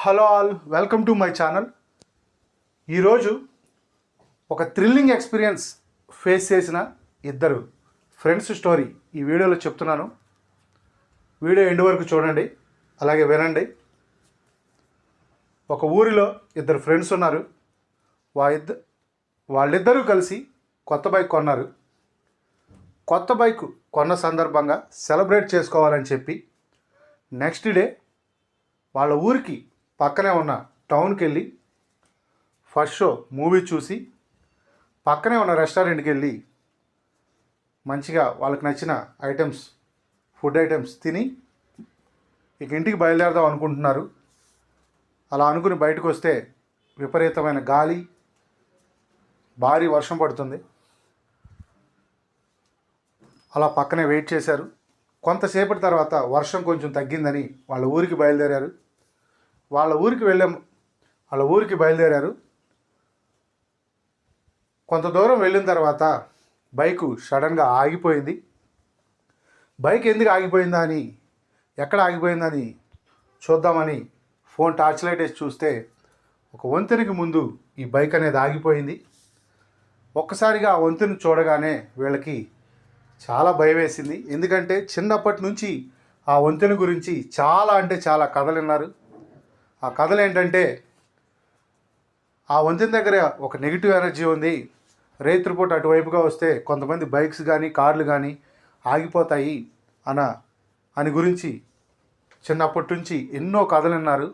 Hello all, welcome to my channel. ఈరోజు ఒక thrilling experience face చేసిన ఇద్దరు ఫ్రెండ్స్ స్టోరీ ఈ వీడియోలో చెప్తున్నాను. వీడియో ఎండ్ వరకు చూడండి, అలాగే వినండి. ఒక ఊరిలో ఇద్దరు ఫ్రెండ్స్ ఉన్నారు. వాళ్ళిద్దరూ కలిసి కొత్త బైక్ కొన్నారు. కొత్త బైక్ కొన్న సందర్భంగా సెలబ్రేట్ చేసుకోవాలని చెప్పి నెక్స్ట్ డే వాళ్ళ ఊరికి పక్కనే ఉన్న టౌన్కి వెళ్ళి ఫస్ట్ షో మూవీ చూసి పక్కనే ఉన్న రెస్టారెంట్కి వెళ్ళి మంచిగా వాళ్ళకి నచ్చిన ఫుడ్ ఐటమ్స్ తిని ఇక ఇంటికి బయలుదేరదాం అనుకుంటున్నారు. అలా అనుకుని బయటకు వస్తే విపరీతమైన గాలి, భారీ వర్షం పడుతుంది. అలా పక్కనే వెయిట్ చేశారు. కొంతసేపటి తర్వాత వర్షం కొంచెం తగ్గిందని వాళ్ళ ఊరికి బయలుదేరారు. వాళ్ళ ఊరికి బయలుదేరారు. కొంత దూరం వెళ్ళిన తర్వాత బైకు సడన్గా ఆగిపోయింది. బైక్ ఎందుకు ఆగిపోయిందా అని, ఎక్కడ ఆగిపోయిందని చూద్దామని ఫోన్ టార్చ్ లైట్ వేసి చూస్తే ఒక వంతెనకి ముందు ఈ బైక్ అనేది ఆగిపోయింది. ఒక్కసారిగా ఆ వంతెన చూడగానే వీళ్ళకి చాలా భయం వేసింది. ఎందుకంటే చిన్నప్పటి నుంచి ఆ వంతెన గురించి చాలా అంటే చాలా కథలు విన్నారు. ఆ కథలు ఏంటంటే, ఆ వంతెన దగ్గర ఒక నెగిటివ్ ఎనర్జీ ఉంది. రేత్రిపూట అటువైపుగా వస్తే కొంతమంది బైక్స్ కానీ కార్లు కానీ ఆగిపోతాయి అని గురించి చిన్నప్పటి నుంచి ఎన్నో కథలు విన్నారు.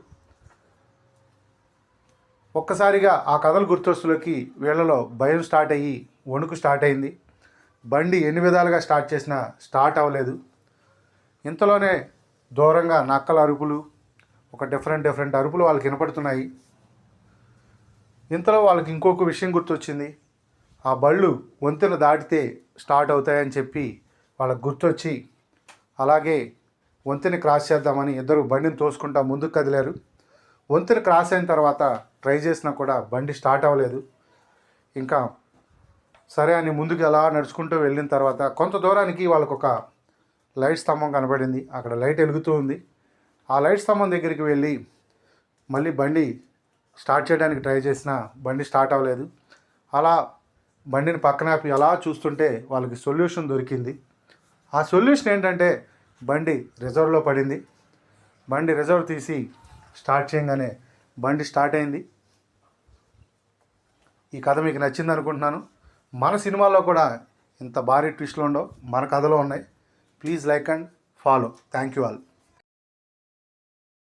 ఒక్కసారిగా ఆ కథలు గుర్తొస్తులోకి వీళ్ళలో భయం స్టార్ట్ అయ్యి వణుకు స్టార్ట్ అయింది. బండి ఎన్ని విధాలుగా స్టార్ట్ చేసినా స్టార్ట్ అవ్వలేదు. ఇంతలోనే దూరంగా నక్కల అరుపులు, ఒక డిఫరెంట్ అరుపులు వాళ్ళకి వినపడుతున్నాయి. ఇంతలో వాళ్ళకి ఇంకొక విషయం గుర్తొచ్చింది. ఆ బళ్ళు వంతెన దాటితే స్టార్ట్ అవుతాయని చెప్పి వాళ్ళకి గుర్తొచ్చి అలాగే వంతెన క్రాస్ చేద్దామని ఇద్దరు బండిని తోసుకుంటా ముందుకు కదిలారు. వంతెన క్రాస్ అయిన తర్వాత ట్రై చేసినా కూడా బండి స్టార్ట్ అవ్వలేదు. ఇంకా సరే అని ముందుకు ఎలా నడుచుకుంటూ వెళ్ళిన తర్వాత కొంత దూరానికి వాళ్ళకు ఒక లైట్ స్తంభం కనబడింది. అక్కడ లైట్ వెలుగుతూ ఉంది. ఆ లైట్ స్తంభం దగ్గరికి వెళ్ళి మళ్ళీ బండి స్టార్ట్ చేయడానికి ట్రై చేసినా బండి స్టార్ట్ అవ్వలేదు. అలా బండిని పక్కన ఆపి అలా చూస్తుంటే వాళ్ళకి సొల్యూషన్ దొరికింది. ఆ సొల్యూషన్ ఏంటంటే, బండి రిజర్వ్లో పడింది. బండి రిజర్వ్ తీసి స్టార్ట్ చేయగానే బండి స్టార్ట్ అయింది. ఈ కథ మీకు నచ్చింది అనుకుంటున్నాను. మన సినిమాలో కూడా ఇంత భారీ ట్విస్ట్లు ఉండవు, మన కథలో ఉన్నాయి. Please like and follow. Thank you all.